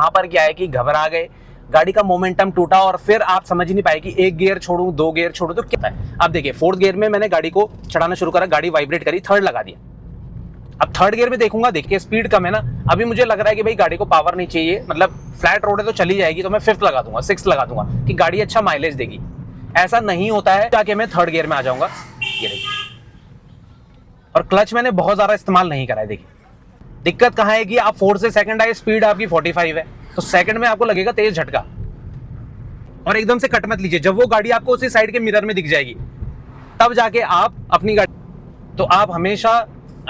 वहां पर क्या है कि घबरा गए, गाड़ी का मोमेंटम टूटा और फिर आप समझ ही नहीं पाए कि एक गियर छोड़ूं, दो गियर छोड़ूं तो क्या है। अब देखिए फोर्थ गियर में मैंने गाड़ी को चढ़ाना शुरू करा, गाड़ी वाइब्रेट करी, थर्ड लगा दिया। अब थर्ड गियर में देखूंगा, देखिए स्पीड कम है ना, अभी मुझे लग रहा है कि भाई गाड़ी को पावर नहीं चाहिए, मतलब फ्लैट रोड है तो चली जाएगी, तो मैं फिफ्थ लगा दूंगा, सिक्स लगा दूंगा कि गाड़ी अच्छा माइलेज देगी। ऐसा नहीं होता है, जाके मैं थर्ड गियर में आ जाऊंगा। ये देखिए, और क्लच मैंने बहुत ज्यादा इस्तेमाल नहीं करा है। देखिए दिक्कत कहां है कि आप फोर्थ से सेकंड आए, स्पीड आपकी 45 है, तो सेकंड में आपको लगेगा तेज झटका और एकदम से कट मत लीजिए। जब वो गाड़ी आपको उसी साइड के मिरर में दिख जाएगी तब जाके आप अपनी गाड़ी, तो आप हमेशा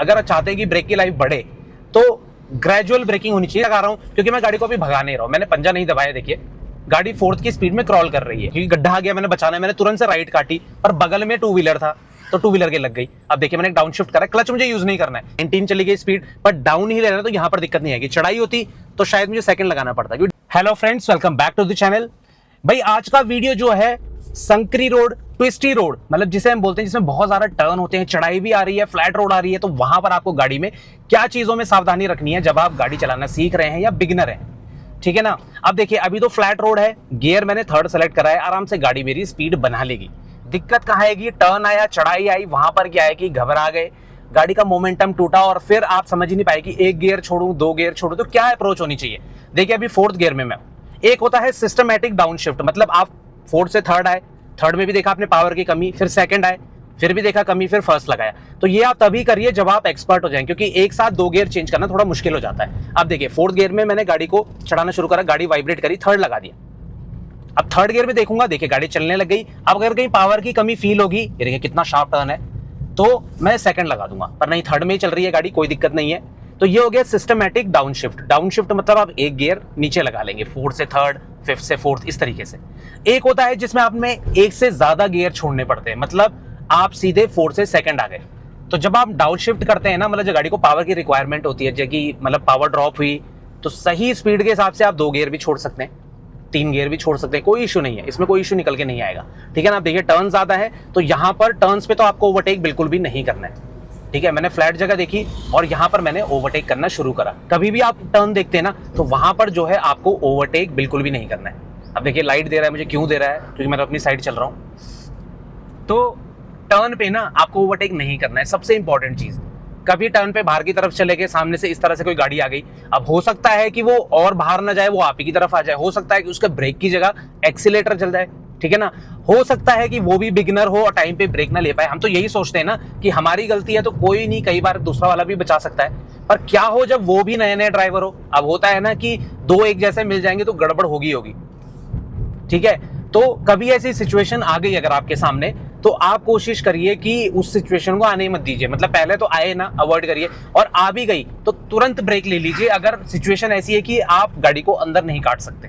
अगर चाहते हैं कि ब्रेक की लाइफ बढ़े तो ग्रेजुअल ब्रेकिंग होनी चाहिए। लगा रहा हूं क्योंकि मैं गाड़ी को अभी भगा नहीं रहा हूं, मैंने पंजा नहीं दबाया। देखिए गाड़ी फोर्थ की स्पीड में क्रॉल कर रही है, क्योंकि गड्ढा आ गया, मैंने बचाना है, मैंने तुरंत से राइट काटी और बगल में टू व्हीलर था तो टू व्हीलर के लग गई। अब देखिए मैंने डाउन शिफ्ट करा, क्लच मुझे यूज नहीं करना है, 19 चली गई स्पीड, पर डाउन ही ले रहा है तो यहां पर दिक्कत नहीं आएगी। चढ़ाई होती तो शायद मुझे सेकंड लगाना पड़ता। Hello friends, welcome back to the channel. भाई आज का वीडियो जो है संकरी रोड, ट्विस्टी रोड, मतलब जिसे हम बोलते हैं जिसमें बहुत ज्यादा टर्न होते हैं, चढ़ाई भी आ रही है, फ्लैट रोड आ रही है, तो वहां पर आपको गाड़ी में क्या चीजों में सावधानी रखनी है जब आप गाड़ी चलाना सीख रहे हैं या बिगिनर हैं, ठीक है ना। अब देखिए अभी तो फ्लैट रोड है, गियर मैंने थर्ड सेलेक्ट करा है, आराम से गाड़ी मेरी स्पीड बना लेगी। दिक्कत कहां आएगी, टर्न आया, चढ़ाई आई, वहां पर क्या है कि घबरा गए, गाड़ी का मोमेंटम टूटा और फिर आप समझ ही नहीं पाए कि एक गियर छोड़ूं, दो गियर छोड़ूं तो क्या अप्रोच होनी चाहिए। देखिए अभी फोर्थ गियर में मैं, एक होता है सिस्टमैटिक डाउन शिफ्ट, मतलब आप फोर्थ से थर्ड आए, थर्ड में भी देखा आपने पावर की कमी, फिर सेकंड आए, फिर भी देखा कमी, फिर फर्स्ट लगाया। तो ये आप तभी करिए जब आप एक्सपर्ट हो जाएं, क्योंकि एक साथ दो गियर चेंज करना थोड़ा मुश्किल हो जाता है। अब देखिए फोर्थ गियर में मैंने गाड़ी को चढ़ाना शुरू करा, गाड़ी वाइब्रेट करी, थर्ड लगा दिया। अब थर्ड गियर में देखूंगा, देखिए गाड़ी चलने लग गई। अब अगर कहीं पावर की कमी फील होगी, ये देखिए कितना शार्प टर्न है, तो मैं सेकंड लगा दूंगा, पर नहीं थर्ड में ही चल रही है गाड़ी, कोई दिक्कत नहीं है। तो ये हो गया systematic down shift. Down shift मतलब आप एक गियर नीचे लगा लेंगे, फोर्थ से थर्ड, फिफ्थ से फोर्थ, इस तरीके से। एक होता है जिसमें आप में एक से ज्यादा गियर छोड़ने पड़ते हैं, मतलब आप सीधे फोर्थ से सेकंड आ गए। तो जब आप डाउन शिफ्ट करते हैं ना, मतलब जब गाड़ी को पावर की रिक्वायरमेंट होती है, जबकि मतलब पावर ड्रॉप हुई, तो सही स्पीड के हिसाब से आप दो गियर भी छोड़ सकते हैं, तीन गियर भी छोड़ सकते हैं, कोई इशू नहीं है, इसमें कोई इशू निकल के नहीं आएगा, ठीक है ना। आप देखिए टर्न ज्यादा है तो यहाँ पर टर्न्स पे तो आपको ओवरटेक बिल्कुल भी नहीं करना है, ठीक है। मैंने फ्लैट जगह देखी और यहाँ पर मैंने ओवरटेक करना शुरू करा। कभी भी आप टर्न देखते हैं ना तो वहां पर जो है आपको ओवरटेक बिल्कुल भी नहीं करना है। अब देखिए लाइट दे रहा है मुझे, क्यों दे रहा है, क्योंकि मैं तो अपनी साइड चल रहा हूं। तो टर्न पे ना आपको ओवरटेक नहीं करना है, सबसे इंपॉर्टेंट चीज। कभी टर्न पे बाहर की तरफ चले गए, सामने से इस तरह से कोई गाड़ी आ गई, अब हो सकता है कि वो और बाहर ना जाए, वो आप ही की तरफ आ जाए, हो सकता है कि उसके ब्रेक की जगह एक्सीलेटर चल जाए, ठीक है ना। हो सकता है कि वो भी बिगिनर हो और टाइम पे ब्रेक ना ले पाए। हम तो यही सोचते हैं ना कि हमारी गलती है तो कोई नहीं, कई बार दूसरा वाला भी बचा सकता है, पर क्या हो जब वो भी नए नए ड्राइवर हो। अब होता है ना कि दो एक जैसे मिल जाएंगे तो गड़बड़ होगी, ठीक है। तो कभी ऐसी सिचुएशन आ गई अगर आपके सामने, तो आप कोशिश करिए कि उस सिचुएशन को आने मत दीजिए, मतलब पहले तो आए ना, अवॉइड करिए, और आ भी गई तो तुरंत ब्रेक ले लीजिए। अगर सिचुएशन ऐसी है कि आप गाड़ी को अंदर नहीं काट सकते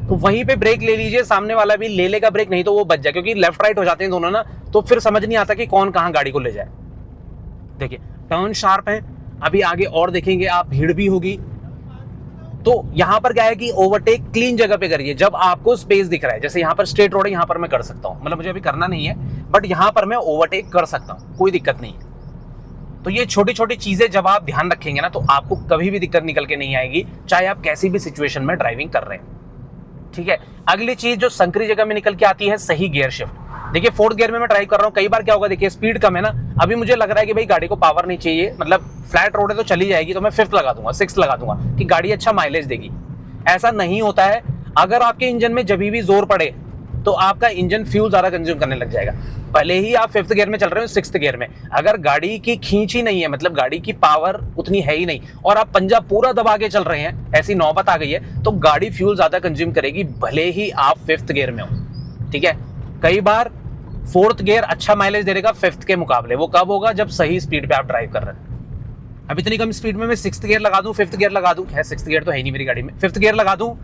तो वहीं पे ब्रेक ले लीजिए, सामने वाला भी ले लेगा ब्रेक, नहीं तो वो बच जाए, क्योंकि लेफ्ट राइट हो जाते हैं दोनों ना, तो फिर समझ नहीं आता कि कौन कहां गाड़ी को ले जाए। देखिए टर्न शार्प है, अभी आगे और देखेंगे आप, भीड़ भी होगी, तो यहां पर क्या है कि ओवरटेक क्लीन जगह पे करिए जब आपको स्पेस दिख रहा है। जैसे यहां पर स्ट्रेट रोड है, यहां पर मैं कर सकता हूं, मतलब मुझे अभी करना नहीं है, बट यहां पर मैं ओवरटेक कर सकता हूं, कोई दिक्कत नहीं है। तो ये छोटी छोटी चीजें जब आप ध्यान रखेंगे ना, तो आपको कभी भी दिक्कत निकल के नहीं आएगी, चाहे आप कैसी भी सिचुएशन में ड्राइविंग कर रहे हैं, ठीक है। अगली चीज जो संकरी जगह में निकल के आती है, सही गियर शिफ्ट। देखिए फोर्थ गियर में मैं ड्राइव कर रहा हूँ, कई बार क्या होगा, देखिए स्पीड कम है ना, अभी मुझे लग रहा है कि भाई गाड़ी को पावर नहीं चाहिए, मतलब फ्लैट रोड है तो चली जाएगी, तो मैं फिफ्थ लगा दूंगा, सिक्स लगा दूंगा कि गाड़ी अच्छा माइलेज देगी। ऐसा नहीं होता है। अगर आपके इंजन में जब भी जोर पड़े तो आपका इंजन फ्यूल ज्यादा कंज्यूम करने लग जाएगा, भले ही आप फिफ्थ गियर में चल रहे हो, सिक्स्थ गियर में, अगर गाड़ी की खींच ही नहीं है, मतलब गाड़ी की पावर उतनी है ही नहीं और आप पंजा पूरा दबा के चल रहे हैं, ऐसी नौबत आ गई है, तो गाड़ी फ्यूल ज्यादा कंज्यूम करेगी, भले ही आप फिफ्थ गियर में हो, ठीक है। कई बार फोर्थ गियर अच्छा माइलेज दे देगा फिफ्थ के मुकाबले, वो कब होगा, जब सही स्पीड पे आप ड्राइव कर रहे हैं। अब इतनी कम स्पीड में मैं सिक्स्थ गियर लगा दूं, फिफ्थ गियर लगा दूं, सिक्स्थ गियर तो है नहीं मेरी गाड़ी में, फिफ्थ गियर लगा दूं,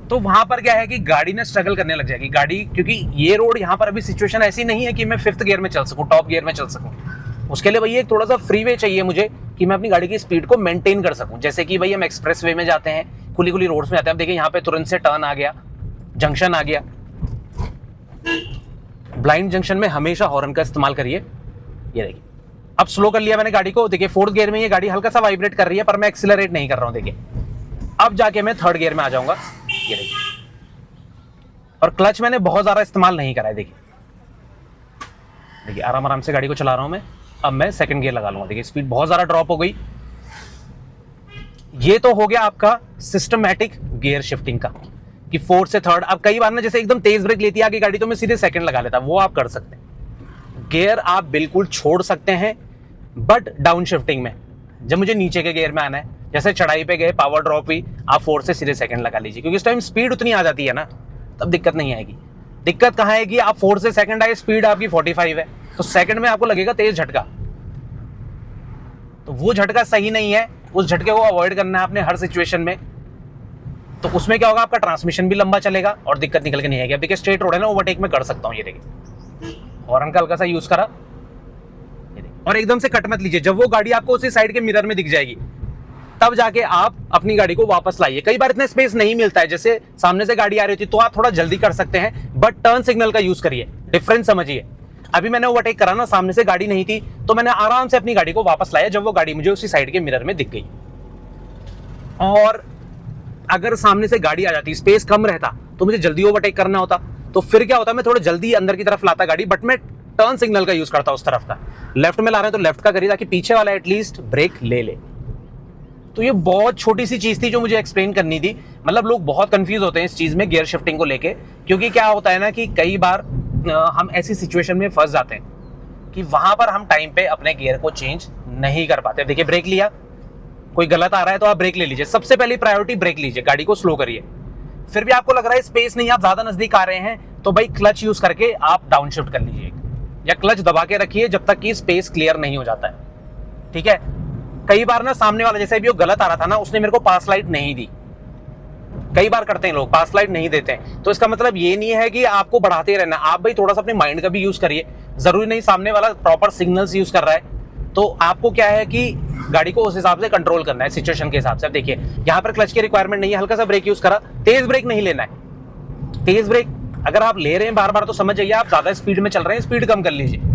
तो वहां पर क्या है कि गाड़ी ना स्ट्रगल करने लग जाएगी गाड़ी, क्योंकि ये रोड यहाँ पर अभी सिचुएशन ऐसी नहीं है कि मैं फिफ्थ गियर में चल सकूं, टॉप गियर में चल सकूं। उसके लिए भैया एक थोड़ा सा फ्री वे चाहिए मुझे कि मैं अपनी गाड़ी की स्पीड को मेंटेन कर सकूं। जैसे कि भाई हम एक्सप्रेस वे में जाते हैं, खुली खुली रोड्स में जाते हैं, देखिए यहाँ पे तुरंत से टर्न आ गया, जंक्शन आ गया, ब्लाइंड जंक्शन में हमेशा हॉर्न का इस्तेमाल करिए। ये देखिए अब स्लो कर लिया मैंने गाड़ी को, देखिए फोर्थ गियर में ये गाड़ी हल्का सा वाइब्रेट कर रही है, पर मैं एक्सीलरेट नहीं कर रहा हूं। देखिए अब जाके मैं थर्ड गियर में आ जाऊंगा, ये देखिए। और क्लच मैंने बहुत ज्यादा इस्तेमाल नहीं करा है, देखिए देखिए आराम आराम से गाड़ी को चला रहा हूं मैं। अब मैं सेकंड गियर लगा लूंगा, देखिए स्पीड बहुत ज्यादा ड्रॉप हो गई। ये तो हो गया आपका सिस्टमैटिक गियर शिफ्टिंग का, कि फोर्थ से थर्ड। अब कई बार ना जैसे एकदम तेज ब्रेक लेती है आगे गाड़ी, तो मैं सीधे सेकंड लगा लेता, वो आप कर सकते हैं। गियर आप बिल्कुल छोड़ सकते हैं, बट डाउन शिफ्टिंग में जब मुझे नीचे के गियर में आना है, जैसे चढ़ाई पे गए, पावर ड्रॉप हुई, आप फोर्थ से सीधे सेकंड लगा लीजिए, क्योंकि इस टाइम स्पीड उतनी आ जाती है ना, तब दिक्कत नहीं आएगी। दिक्कत कहाँ आएगी, आप फोर्थ से सेकंड आए, स्पीड आपकी 45 है, तो सेकंड में आपको लगेगा तेज झटका, तो वो झटका सही नहीं है। उस झटके को अवॉइड करना है आपने हर सिचुएशन में। तो उसमें क्या होगा, आपका ट्रांसमिशन भी लंबा चलेगा और दिक्कत निकल के नहीं आएगी। अब देखिए स्ट्रेट रोड है ना, ओवरटेक में कर सकता हूँ, ये देखिए हॉर्न का हल्का सा यूज करा, ये देखिए। और एकदम से कट मत लीजिए, जब वो गाड़ी आपको उसी साइड के मिरर में दिख जाएगी तब जाके आप अपनी गाड़ी को वापस लाइए। कई बार इतना स्पेस नहीं मिलता है, जैसे सामने से गाड़ी आ रही थी तो आप थोड़ा जल्दी कर सकते हैं, बट टर्न सिग्नल का यूज करिए, डिफरेंस समझिए। अभी मैंने ओवरटेक करा ना, सामने से गाड़ी नहीं थी, तो मैंने आराम से अपनी गाड़ी को वापस लाया जब वो गाड़ी मुझे उसी साइड के मिरर में दिख गई। और अगर सामने से गाड़ी आ जाती, स्पेस कम रहता, तो मुझे जल्दी ओवरटेक करना होता, तो फिर क्या होता, मैं थोड़ा जल्दी अंदर की तरफ लाता गाड़ी, बट मैं टर्न सिग्नल का यूज करता उस तरफ का। लेफ्ट में ला रहे हैं तो लेफ्ट का करिए, ताकि पीछे वाला एटलीस्ट ब्रेक ले ले। तो ये बहुत छोटी सी चीज थी जो मुझे एक्सप्लेन करनी थी। मतलब लोग बहुत कंफ्यूज होते हैं इस चीज में, गियर शिफ्टिंग को लेके, क्योंकि क्या होता है ना कि कई बार हम ऐसी सिचुएशन में फंस जाते हैं कि वहां पर हम टाइम पे अपने गियर को चेंज नहीं कर पाते। देखिए ब्रेक लिया, कोई गलत आ रहा है तो आप ब्रेक ले लीजिए, सबसे पहली प्रायोरिटी ब्रेक लीजिए, गाड़ी को स्लो करिए। फिर भी आपको लग रहा है स्पेस नहीं, आप ज्यादा नजदीक आ रहे हैं, तो भाई क्लच यूज करके आप डाउन शिफ्ट कर लीजिए, या क्लच दबा के रखिए जब तक कि स्पेस क्लियर नहीं हो जाता है, ठीक है। कई बार ना सामने वाला, जैसे भी वो गलत आ रहा था ना, उसने मेरे को पास लाइट नहीं दी। कई बार करते हैं लोग, पास लाइट नहीं देते हैं, तो इसका मतलब ये नहीं है कि आपको बढ़ाते रहना। आप भाई थोड़ा सा अपने माइंड का भी यूज करिए। जरूरी नहीं सामने वाला प्रॉपर सिग्नल्स यूज कर रहा है, तो आपको क्या है कि गाड़ी को उस हिसाब से कंट्रोल करना है, सिचुएशन के हिसाब से। अब देखिए यहाँ पर क्लच की रिक्वायरमेंट नहीं है, हल्का सा ब्रेक यूज करा, तेज ब्रेक नहीं लेना है। तेज ब्रेक अगर आप ले रहे हैं बार बार, तो समझ जाइए आप ज्यादा स्पीड में चल रहे हैं, स्पीड कम कर लीजिए।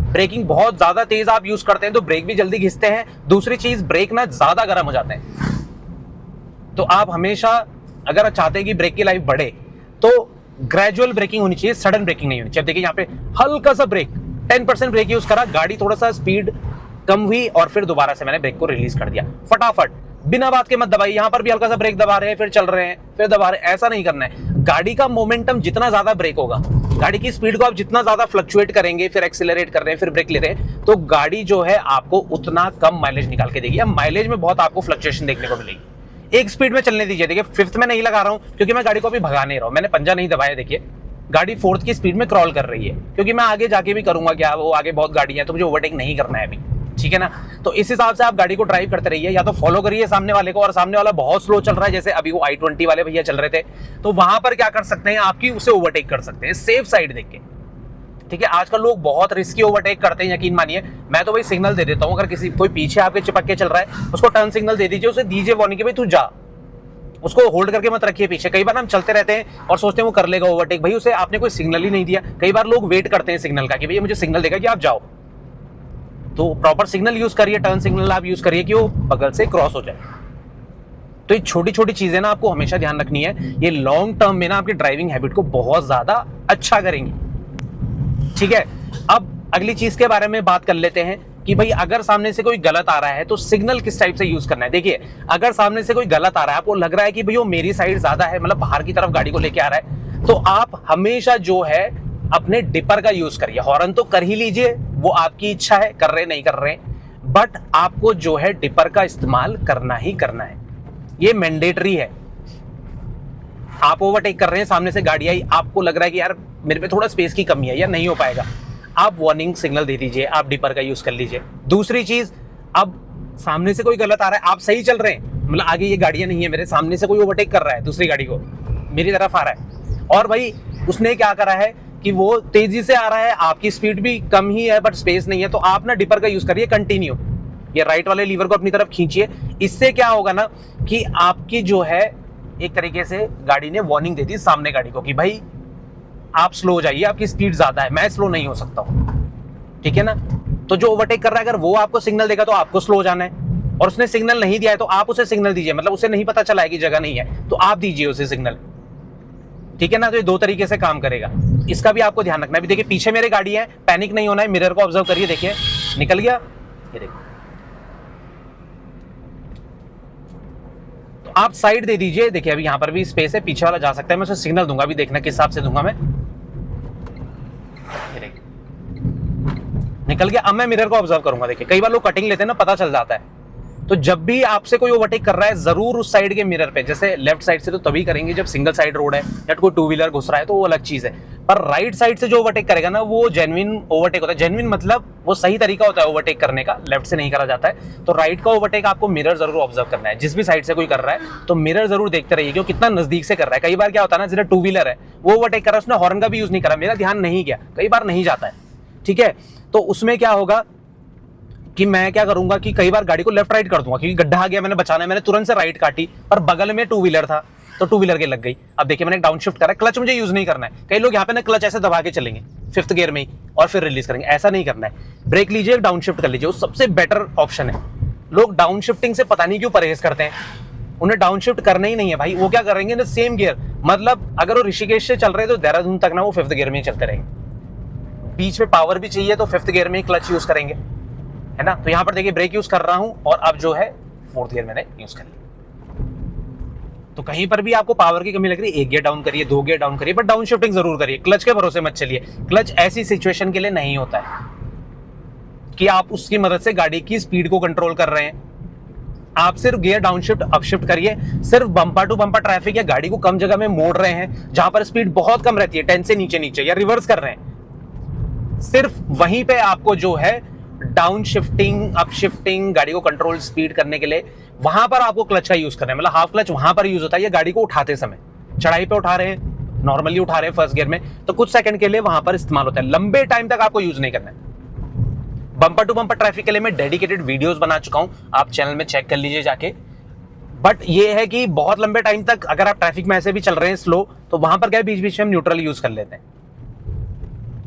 ब्रेकिंग बहुत ज्यादा तेज आप यूज करते हैं तो ब्रेक भी जल्दी घिसते हैं। दूसरी चीज, ब्रेक ना ज्यादा गर्म हो जाते हैं, तो आप हमेशा अगर आप चाहते हैं कि ब्रेक की लाइफ बढ़े, तो ग्रेजुअल ब्रेकिंग होनी चाहिए, सडन ब्रेकिंग नहीं होनी चाहिए। अब देखिए यहाँ पे हल्का सा ब्रेक, 10% ब्रेक यूज करा, गाड़ी थोड़ा सा स्पीड कम हुई और फिर दोबारा से मैंने ब्रेक को रिलीज कर दिया फटाफट, बिना बात के मत दबाइए। यहाँ पर भी हल्का सा ब्रेक दबा रहे हैं, फिर चल रहे हैं, फिर दबा रहे हैं, ऐसा नहीं करना है। गाड़ी का मोमेंटम जितना ज्यादा ब्रेक होगा, गाड़ी की स्पीड को आप जितना ज्यादा फ्लक्चुएट करेंगे, फिर एक्सीलरेट कर रहे हैं, फिर ब्रेक ले रहे हैं, तो गाड़ी जो है आपको उतना कम माइलेज निकाल के देगी। अब माइलेज में बहुत आपको फ्लक्चुएशन देखने को मिलेगी। एक स्पीड में चलने दीजिए। देखिए फिफ्थ में नहीं लगा रहा हूं क्योंकि मैं गाड़ी को अभी भगा नहीं रहा हूं, मैंने पंजा नहीं दबाया। देखिए गाड़ी फोर्थ की स्पीड में क्रॉल कर रही है, क्योंकि मैं आगे जाके भी करूंगा, क्या वो आगे बहुत गाड़ियां हैं तो मुझे ओवरटेक नहीं करना है अभी, ठीक है ना। तो इस हिसाब से आप गाड़ी को ड्राइव करते रहिए, या तो फॉलो करिए सामने वाले को, और सामने वाला बहुत स्लो चल रहा है, जैसे अभी वो i20 वाले भैया चल रहे थे, तो वहां पर क्या कर सकते हैं, आपकी उसे ओवरटेक कर सकते हैं सेफ साइड देख के, ठीक है। आजकल लोग बहुत रिस्की ओवरटेक करते हैं, यकीन मानिए। मैं तो भाई सिग्नल दे देता हूं, अगर किसी कोई पीछे आपके चिपक के चल रहा है, उसको टर्न सिग्नल दे दीजिए, उसे दीजिए वार्निंग कि भाई तू जा, उसको होल्ड करके मत रखिए पीछे। कई बार हम चलते रहते हैं और सोचते हैं वो कर लेगा ओवरटेक, भाई उसे आपने कोई सिग्नल ही नहीं दिया। कई बार लोग वेट करते हैं सिग्नल का कि भैया मुझे सिग्नल देगा कि आप जाओ, तो प्रॉपर सिग्नल यूज करिए, टर्न सिग्नल आप यूज करिए कि वो बगल से क्रॉस हो जाए। तो ये छोटी छोटी चीजें ना आपको हमेशा ध्यान रखनी है, ये लॉन्ग टर्म में ना आपकी ड्राइविंग हैबिट को बहुत ज्यादा अच्छा करेंगी, ठीक है। अब अगली चीज के बारे में बात कर लेते हैं कि भाई अगर सामने से कोई गलत आ रहा है तो सिग्नल किस टाइप से यूज करना है। देखिए अगर सामने से कोई गलत आ रहा है, आपको लग रहा है कि भाई वो मेरी साइड ज्यादा है, मतलब बाहर की तरफ गाड़ी को लेके आ रहा है, तो आप हमेशा जो है अपने डिपर का यूज करिए। हॉर्न तो कर ही लीजिए, वो आपकी इच्छा है, कर रहे नहीं कर रहे, बट आपको जो है डिपर का इस्तेमाल करना ही करना है, ये मैंडेटरी है। आप ओवरटेक कर रहे हैं, सामने से गाड़ी आई, आपको लग रहा है कि यार मेरे पे थोड़ा स्पेस की कमी है या नहीं हो पाएगा, आप वार्निंग सिग्नल दे दीजिए, आप डिपर का यूज कर लीजिए। दूसरी चीज, अब सामने से कोई गलत आ रहा है, आप सही चल रहे हैं, मतलब आगे ये गाड़ियां नहीं है, मेरे सामने से कोई ओवरटेक कर रहा है दूसरी गाड़ी को, मेरी तरफ आ रहा है, और भाई उसने क्या करा है कि वो तेजी से आ रहा है, आपकी स्पीड भी कम ही है बट स्पेस नहीं है, तो आप ना डिपर का यूज करिए कंटिन्यू, ये राइट वाले लीवर को अपनी तरफ खींचिए। इससे क्या होगा ना कि आपकी जो है एक तरीके से गाड़ी ने वार्निंग दे दी सामने गाड़ी को कि भाई आप स्लो हो जाइए, आपकी स्पीड ज्यादा है, मैं स्लो नहीं हो सकता हूं, ठीक है ना। तो जो ओवरटेक कर रहा है, अगर वो आपको सिग्नल देगा तो आपको स्लो हो जाना है, और उसने सिग्नल नहीं दिया है तो आप उसे सिग्नल दीजिए, मतलब उसे नहीं पता चला है कि जगह नहीं है तो आप दीजिए उसे सिग्नल, ठीक है ना। तो ये 2 तरीके से काम करेगा, इसका भी आपको ध्यान रखना है। अभी देखिए पीछे मेरे गाड़ी है, पैनिक नहीं होना है, मिरर को ऑब्जर्व करिए, देखिए निकल गया, ये देखो। तो आप साइड दे दीजिए, देखिए अभी यहां पर भी स्पेस है, पीछे वाला जा सकता है, मैं उसे सिग्नल दूंगा, अभी देखना किस हिसाब से दूंगा मैं, ये देखिए निकल गया। अब मैं मिरर को ऑब्जर्व करूंगा, देखिए कई बार लोग कटिंग लेते हैं ना, पता चल जाता है। तो जब भी आपसे कोई ओवरटेक कर रहा है जरूर उस साइड के मिरर पे, जैसे लेफ्ट साइड से तो तभी करेंगे जब सिंगल साइड रोड है या कोई 2 व्हीलर घुस रहा है तो वो अलग चीज है, पर राइट साइड से जो ओवरटेक करेगा ना वो जेन्युइन ओवरटेक होता है। जेन्युइन मतलब वो सही तरीका होता है ओवरटेक करने का, लेफ्ट से नहीं करा जाता है। तो राइट का ओवरटेक आपको मिरर जरूर ऑब्जर्व करना है, जिस भी साइड से कोई कर रहा है तो मिरर जरूर देखते रहिए कि वो कितना नजदीक से कर रहा है। कई बार क्या होता है ना, जैसे 2 व्हीलर है वो ओवरटेक कर रहा है, उसने हॉर्न का भी यूज नहीं करा, मेरा ध्यान नहीं गया, कई बार नहीं जाता है, ठीक है। तो उसमें क्या होगा कि मैं क्या करूंगा कि कई बार गाड़ी को लेफ्ट राइट कर दूंगा, क्योंकि गड्ढा आ गया, मैंने बचाना है, मैंने तुरंत से राइट काटी और बगल में 2 व्हीलर था तो 2 व्हीलर के लग गई। अब देखिए मैंने डाउन शिफ्ट करा, क्लच मुझे यूज नहीं करना है। कई लोग यहाँ पे ना क्लच ऐसे दबा के चलेंगे 5th गियर में ही और फिर रिलीज करेंगे, ऐसा नहीं करना है। ब्रेक लीजिए, डाउन शिफ्ट कर लीजिए, वो सबसे बेटर ऑप्शन है। लोग डाउन शिफ्टिंग से पता नहीं क्यों परहेज करते हैं, उन्हें डाउन शिफ्ट करना ही नहीं है भाई। वो क्या करेंगे ना, सेम गियर, मतलब अगर वो ऋषिकेश से चल रहे हैं तो देहरादून तक ना वो 5th गियर में ही चलते रहेंगे। बीच में पावर भी चाहिए तो 5th गियर में ही क्लच यूज करेंगे, है ना। तो यहां पर देखिए ब्रेक यूज कर रहा हूं और अब जो है 4th गियर मैंने यूज कर लिया। तो कहीं पर भी आपको पावर की कमी लग रही है, 1 गियर डाउन करिए, 2 गियर डाउन करिए, बट डाउन शिफ्टिंग जरूर करिए। क्लच के भरोसे मत चलिए, क्लच ऐसी सिचुएशन के लिए नहीं होता है कि आप उसकी मदद से गाड़ी की स्पीड को कंट्रोल कर रहे हैं। आप सिर्फ gear down shift up shift करिए, सिर्फ बम्पर टू बम्पर ट्रैफिक या गाड़ी को कम जगह में मोड़ रहे हैं जहां पर स्पीड बहुत कम रहती है, 10 से नीचे नीचे, या रिवर्स कर रहे हैं, सिर्फ वहीं पे आपको जो है डाउन शिफ्टिंग अप शिफ्टिंग गाड़ी को कंट्रोल स्पीड करने के लिए वहां पर आपको क्लच का यूज करना है। मतलब हाफ क्लच वहां पर यूज होता है, ये गाड़ी को उठाते समय, चढ़ाई पे उठा रहे हैं, नॉर्मली उठा रहे हैं 1st गियर में तो कुछ सेकंड के लिए वहां पर इस्तेमाल होता है, लंबे टाइम तक आपको यूज नहीं करना है। बम्पर टू बम्पर ट्रैफिक के लिए मैं डेडिकेटेड वीडियोस बना चुका हूं, आप चैनल में चेक कर लीजिए जाके। बट ये है कि बहुत लंबे टाइम तक अगर आप ट्रैफिक में ऐसे भी चल रहे हैं स्लो, तो वहां पर क्या बीच बीच में हम न्यूट्रल यूज कर लेते हैं,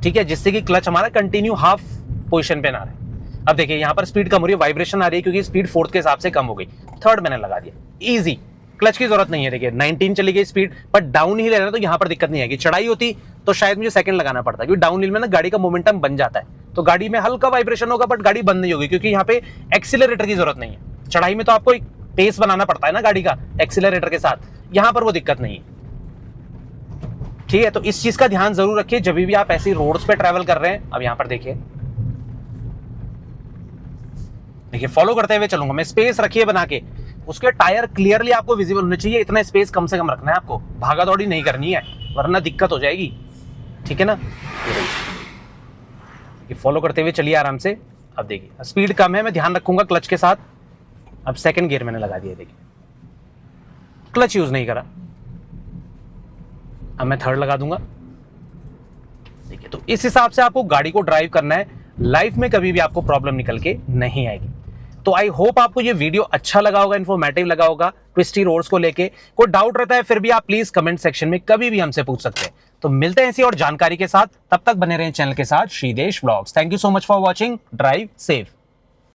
ठीक है, जिससे कि क्लच हमारा कंटिन्यू हाफ पोजीशन पे ना रहे। अब देखिए यहां पर स्पीड कम हो रही है, वाइब्रेशन आ रही है क्योंकि स्पीड 4th के हिसाब से कम हो गई, 3rd मैंने लगा दिया, इजी, क्लच की जरूरत नहीं है। देखिए 19 चली गई स्पीड, पर डाउन हिल है तो यहां पर दिक्कत नहीं आएगी। चढ़ाई होती तो शायद मुझे सेकंड लगाना पड़ता, क्योंकि डाउन हिल में ना गाड़ी का मोमेंटम बन जाता है, तो गाड़ी में हल्का वाइब्रेशन होगा बट गाड़ी बंद नहीं होगी, क्योंकि यहाँ पे एक्सीलरेटर की जरूरत नहीं है। चढ़ाई में तो आपको एक पेस बनाना पड़ता है ना गाड़ी का एक्सीलरेटर के साथ, यहां पर वो दिक्कत नहीं है, ठीक है। तो इस चीज का ध्यान जरूर रखिए जब भी आप ऐसी रोड्स पे ट्रैवल कर रहे हैं। अब यहां पर देखिए फॉलो करते हुए चलूंगा मैं, स्पेस रखिए बना के, उसके टायर क्लियरली आपको विजिबल होने चाहिए, इतना स्पेस कम से कम रखना है आपको, भागा दौड़ी नहीं करनी है वरना दिक्कत हो जाएगी, ठीक है ना। ये फॉलो करते हुए चलिए आराम से। अब देखिए स्पीड कम है, मैं ध्यान रखूंगा क्लच के साथ। अब 2nd गियर मैंने लगा दिया, देखिए क्लच यूज नहीं करा, अब मैं 3rd लगा दूंगा, देखिए। तो इस हिसाब से आपको गाड़ी को ड्राइव करना है, लाइफ में कभी भी आपको प्रॉब्लम निकल के नहीं आएगी। तो आई होप आपको ये वीडियो अच्छा लगा होगा, इन्फॉर्मेटिव लगा होगा ट्विस्टी रोड्स को लेके। कोई डाउट रहता है फिर भी आप प्लीज कमेंट सेक्शन में कभी भी हमसे पूछ सकते हैं। तो मिलते हैं ऐसी और जानकारी के साथ, तब तक बने रहें चैनल के साथ, Shridesh vlogs. Thank you so much for watching, drive safe.